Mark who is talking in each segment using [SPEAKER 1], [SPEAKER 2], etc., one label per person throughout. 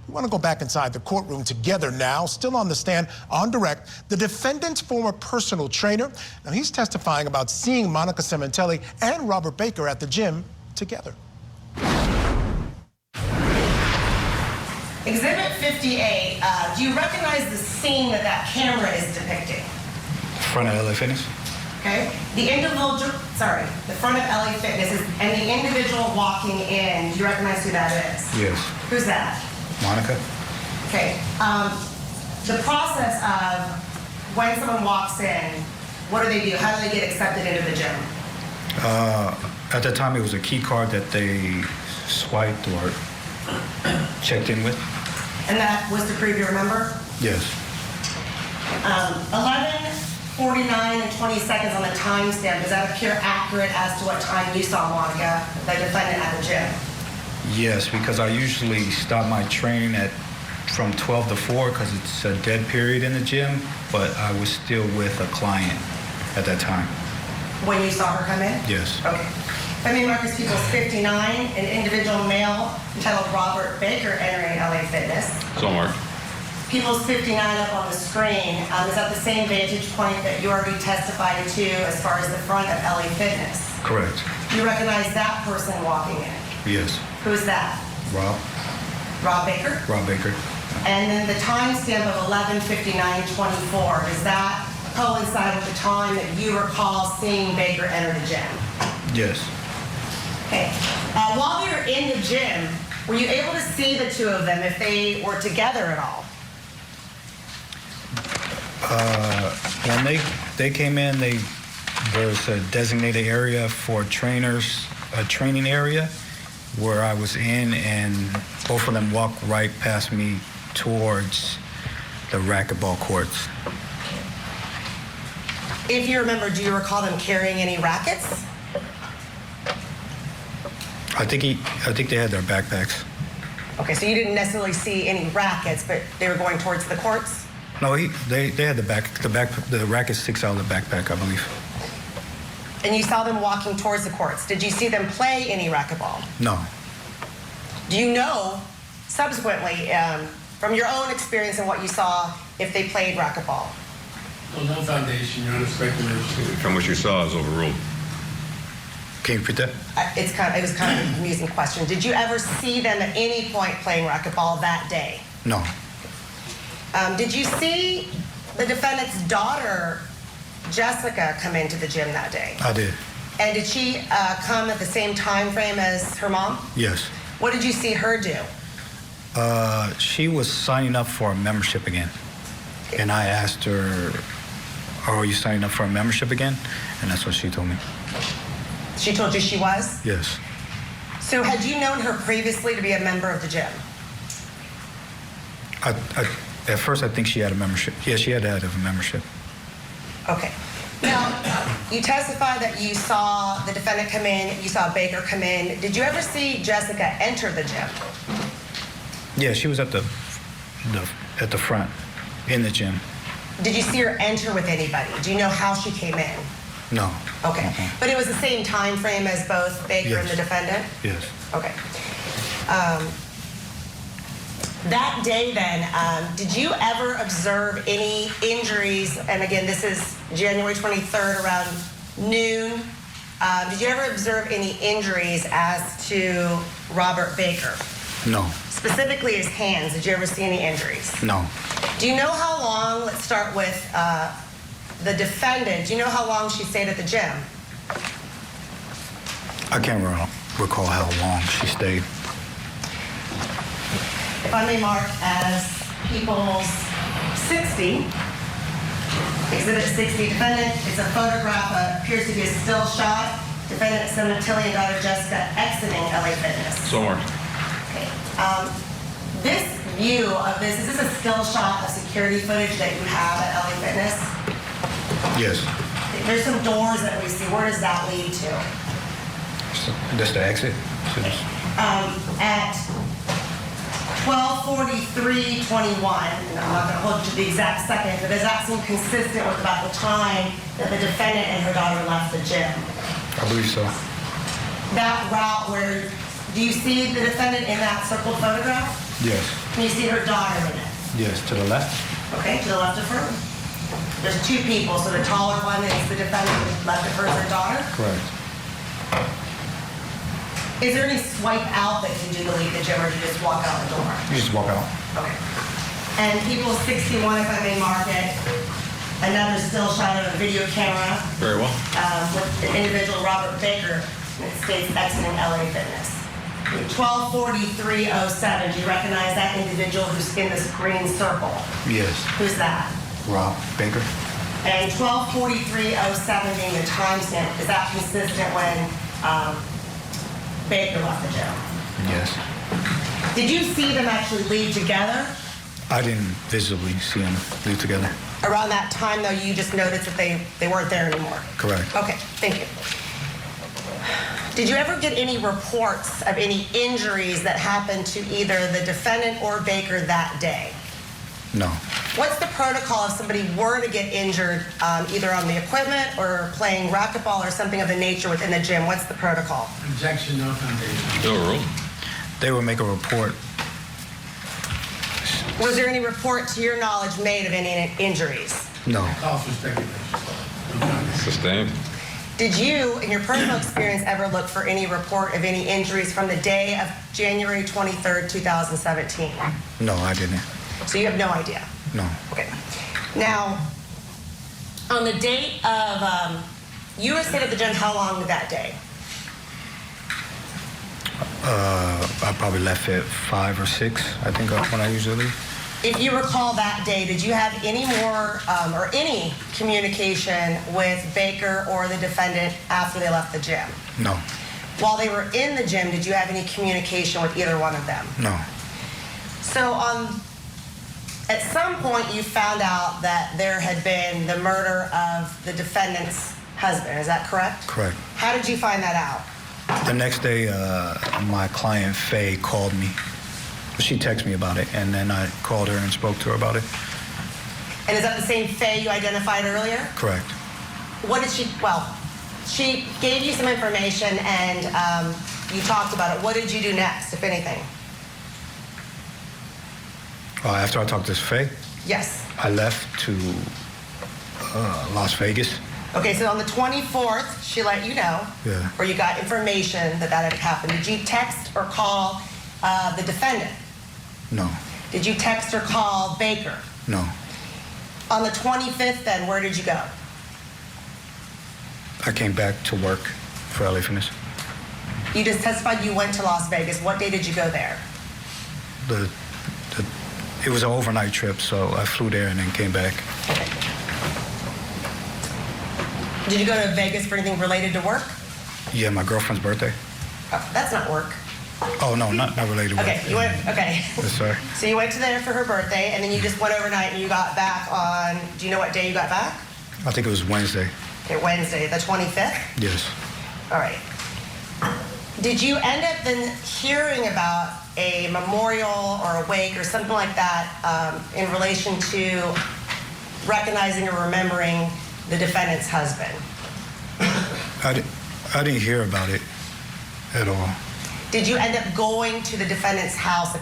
[SPEAKER 1] We want to go back inside the courtroom together now, still on the stand, on direct, the defendant's former personal trainer. Now, he's testifying about seeing Monica Sementilli and Robert Baker at the gym together.
[SPEAKER 2] Exhibit 58, do you recognize the scene that camera is depicting?
[SPEAKER 3] Front of LA Fitness.
[SPEAKER 2] Okay. The front of LA Fitness and the individual walking in, do you recognize who that is?
[SPEAKER 3] Yes.
[SPEAKER 2] Who's that?
[SPEAKER 3] Monica.
[SPEAKER 2] Okay. The process of when someone walks in, what do they do? How do they get accepted into the gym?
[SPEAKER 3] At the time, it was a key card that they swiped or checked in with.
[SPEAKER 2] And that was to prove you're a member?
[SPEAKER 3] Yes.
[SPEAKER 2] 11:49 and 20 seconds on the timestamp. Does that appear accurate as to what time you saw Monica, the defendant, at the gym?
[SPEAKER 3] Yes, because I usually stop my training from 12 to 4 because it's a dead period in the gym, but I was still with a client at that time.
[SPEAKER 2] When you saw her come in?
[SPEAKER 3] Yes.
[SPEAKER 2] Okay. Femi Marcus Peoples 59, an individual male entitled Robert Baker entering LA Fitness.
[SPEAKER 4] So Mark.
[SPEAKER 2] Peoples 59 up on the screen. Is that the same vantage point that you already testified to as far as the front of LA Fitness?
[SPEAKER 3] Correct.
[SPEAKER 2] Do you recognize that person walking in?
[SPEAKER 3] Yes.
[SPEAKER 2] Who's that?
[SPEAKER 3] Rob.
[SPEAKER 2] Rob Baker?
[SPEAKER 3] Rob Baker.
[SPEAKER 2] And then the timestamp of 11:59:24, does that coincide with the time that you recall seeing Baker enter the gym?
[SPEAKER 3] Yes.
[SPEAKER 2] Okay. While they were in the gym, were you able to see the two of them if they were together at all?
[SPEAKER 3] When they came in, there was a designated area for trainers, a training area where I was in, and both of them walked right past me towards the racquetball courts.
[SPEAKER 2] If you remember, do you recall them carrying any rackets?
[SPEAKER 3] I think they had their backpacks.
[SPEAKER 2] Okay, so you didn't necessarily see any rackets, but they were going towards the courts?
[SPEAKER 3] No, they had the racket sticks out of the backpack, I believe.
[SPEAKER 2] And you saw them walking towards the courts. Did you see them play any racquetball?
[SPEAKER 3] No.
[SPEAKER 2] Do you know, subsequently, from your own experience and what you saw, if they played racquetball?
[SPEAKER 5] Well, no foundation, you're under speculation.
[SPEAKER 4] From what you saw is overruled.
[SPEAKER 3] Can you repeat that?
[SPEAKER 2] It was kind of an amusing question. Did you ever see them at any point playing racquetball that day?
[SPEAKER 3] No.
[SPEAKER 2] Did you see the defendant's daughter, Jessica, come into the gym that day?
[SPEAKER 3] I did.
[SPEAKER 2] And did she come at the same time frame as her mom?
[SPEAKER 3] Yes.
[SPEAKER 2] What did you see her do?
[SPEAKER 3] She was signing up for a membership again. And I asked her, are you signing up for a membership again? And that's what she told me.
[SPEAKER 2] She told you she was?
[SPEAKER 3] Yes.
[SPEAKER 2] So had you known her previously to be a member of the gym?
[SPEAKER 3] At first, I think she had a membership. Yeah, she had to have a membership.
[SPEAKER 2] Okay. Now, you testified that you saw the defendant come in, you saw Baker come in. Did you ever see Jessica enter the gym?
[SPEAKER 3] Yeah, she was at the front in the gym.
[SPEAKER 2] Did you see her enter with anybody? Do you know how she came in?
[SPEAKER 3] No.
[SPEAKER 2] Okay. But it was the same time frame as both Baker and the defendant?
[SPEAKER 3] Yes.
[SPEAKER 2] Okay. That day then, did you ever observe any injuries? And again, this is January 23rd around noon. Did you ever observe any injuries as to Robert Baker?
[SPEAKER 3] No.
[SPEAKER 2] Specifically his hands, did you ever see any injuries?
[SPEAKER 3] No.
[SPEAKER 2] Do you know how long, let's start with the defendant, do you know how long she stayed at the gym?
[SPEAKER 3] I can't recall how long she stayed.
[SPEAKER 2] If I may mark as People's 60, Exhibit 60, defendant, it's a photograph, appears to be a still shot. Defendant Sementilli and daughter Jessica exiting LA Fitness.
[SPEAKER 4] So Mark.
[SPEAKER 2] Okay. This view of this, is this a still shot of security footage that you have at LA Fitness?
[SPEAKER 3] Yes.
[SPEAKER 2] There's some doors that we see. Where does that lead to?
[SPEAKER 3] Just the exit?
[SPEAKER 2] At 12:43:21, and I'm not going to hold you to the exact second, but does that seem consistent with about the time that the defendant and her daughter left the gym?
[SPEAKER 3] I believe so.
[SPEAKER 2] That route where, do you see the defendant in that circled photograph?
[SPEAKER 3] Yes.
[SPEAKER 2] Can you see her daughter in it?
[SPEAKER 3] Yes, to the left.
[SPEAKER 2] Okay, to the left of her. There's two people, so the taller one is the defendant, the left of her is her daughter.
[SPEAKER 3] Correct.
[SPEAKER 2] Is there any swipe out that you do to leave the gym, or do you just walk out the door?
[SPEAKER 3] You just walk out.
[SPEAKER 2] Okay. And people 61, if I may mark it, another still shot of a video camera
[SPEAKER 4] Very well.
[SPEAKER 2] with the individual Robert Baker, and it states exiting LA Fitness. 12:43:07, do you recognize that individual who's in this green circle?
[SPEAKER 3] Yes.
[SPEAKER 2] Who's that?
[SPEAKER 3] Rob Baker.
[SPEAKER 2] And 12:43:07 being the timestamp, is that consistent when Baker left the gym?
[SPEAKER 3] Yes.
[SPEAKER 2] Did you see them actually leave together?
[SPEAKER 3] I didn't visibly see them leave together.
[SPEAKER 2] Around that time, though, you just noticed that they weren't there anymore?
[SPEAKER 3] Correct.
[SPEAKER 2] Okay, thank you. Did you ever get any reports of any injuries that happened to either the defendant or Baker that day?
[SPEAKER 3] No.
[SPEAKER 2] What's the protocol if somebody were to get injured either on the equipment or playing racquetball or something of the nature within the gym? What's the protocol?
[SPEAKER 5] Objection, no foundation.
[SPEAKER 4] No rule.
[SPEAKER 3] They would make a report.
[SPEAKER 2] Was there any report to your knowledge made of any injuries?
[SPEAKER 3] No.
[SPEAKER 5] Call for speculation. No foundation.
[SPEAKER 4] Sustained.
[SPEAKER 2] Did you, in your personal experience, ever look for any report of any injuries from the day of January 23rd, 2017?
[SPEAKER 3] No, I didn't.
[SPEAKER 2] So you have no idea?
[SPEAKER 3] No.
[SPEAKER 2] Okay. Now, on the date of, you were staying at the gym how long that day?
[SPEAKER 3] I probably left at 5 or 6, I think, when I usually leave.
[SPEAKER 2] If you recall that day, did you have any more or any communication with Baker or the defendant after they left the gym?
[SPEAKER 3] No.
[SPEAKER 2] While they were in the gym, did you have any communication with either one of them?
[SPEAKER 3] No.
[SPEAKER 2] So at some point you found out that there had been the murder of the defendant's husband, is that correct?
[SPEAKER 3] Correct.
[SPEAKER 2] How did you find that out?
[SPEAKER 3] The next day, my client, Faye, called me. She texted me about it, and then I called her and spoke to her about it.
[SPEAKER 2] And is that the same Faye you identified earlier?
[SPEAKER 3] Correct.
[SPEAKER 2] What did she, well, she gave you some information and you talked about it. What did you do next, if anything?
[SPEAKER 3] After I talked to Faye,
[SPEAKER 2] Yes.
[SPEAKER 3] I left to Las Vegas.
[SPEAKER 2] Okay, so on the 24th, she let you know,
[SPEAKER 3] Yeah.
[SPEAKER 2] or you got information that that had happened. Did you text or call the defendant?
[SPEAKER 3] No.
[SPEAKER 2] Did you text or call Baker?
[SPEAKER 3] No.
[SPEAKER 2] On the 25th, then, where did you go?
[SPEAKER 3] I came back to work for LA Fitness.
[SPEAKER 2] You just testified you went to Las Vegas. What day did you go there?
[SPEAKER 3] It was an overnight trip, so I flew there and then came back.
[SPEAKER 2] Did you go to Vegas for anything related to work?
[SPEAKER 3] Yeah, my girlfriend's birthday.
[SPEAKER 2] Oh, that's not work.
[SPEAKER 3] Oh, no, not related to work.
[SPEAKER 2] Okay, you went, okay.
[SPEAKER 3] Yes, sir.
[SPEAKER 2] So you went to there for her birthday, and then you just went overnight, and you got back on, do you know what day you got back?
[SPEAKER 3] I think it was Wednesday.
[SPEAKER 2] Okay, Wednesday, the 25th?
[SPEAKER 3] Yes.
[SPEAKER 2] All right. Did you end up then hearing about a memorial or a wake or something like that in relation to recognizing or remembering the defendant's husband?
[SPEAKER 3] I didn't hear about it at all.
[SPEAKER 2] Did you end up going to the defendant's house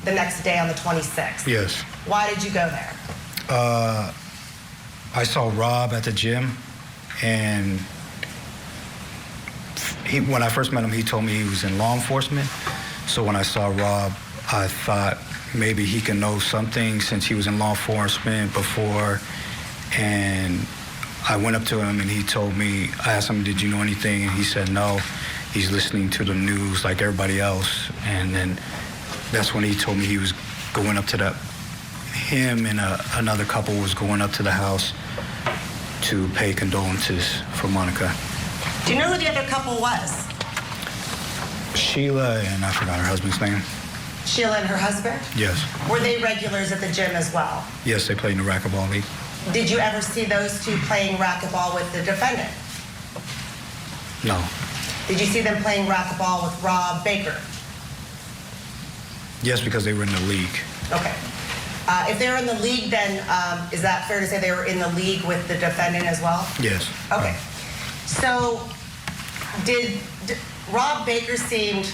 [SPEAKER 2] the next day on the 26th?
[SPEAKER 3] Yes.
[SPEAKER 2] Why did you go there?
[SPEAKER 3] I saw Rob at the gym, and when I first met him, he told me he was in law enforcement. So when I saw Rob, I thought maybe he can know something since he was in law enforcement before. And I went up to him and he told me, I asked him, did you know anything? And he said no. He's listening to the news like everybody else. And then that's when he told me he was going up to him and another couple was going up to the house to pay condolences for Monica.
[SPEAKER 2] Do you know who the other couple was?
[SPEAKER 3] Sheila, and I forgot her husband's name.
[SPEAKER 2] Sheila and her husband?
[SPEAKER 3] Yes.
[SPEAKER 2] Were they regulars at the gym as well?
[SPEAKER 3] Yes, they played in the racquetball league.
[SPEAKER 2] Did you ever see those two playing racquetball with the defendant?
[SPEAKER 3] No.
[SPEAKER 2] Did you see them playing racquetball with Rob Baker?
[SPEAKER 3] Yes, because they were in the league.
[SPEAKER 2] Okay. If they were in the league, then is that fair to say they were in the league with the defendant as well?
[SPEAKER 3] Yes.
[SPEAKER 2] Okay. So did Rob Baker seemed,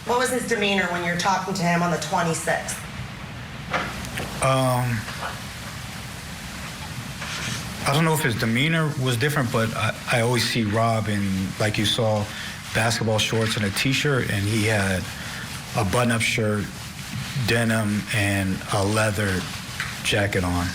[SPEAKER 2] what was his demeanor when you're talking to him on the 26th?
[SPEAKER 3] I don't know if his demeanor was different, but I always see Rob in, like you saw, basketball shorts and a T-shirt, and he had a button-up shirt, denim, and a leather jacket on.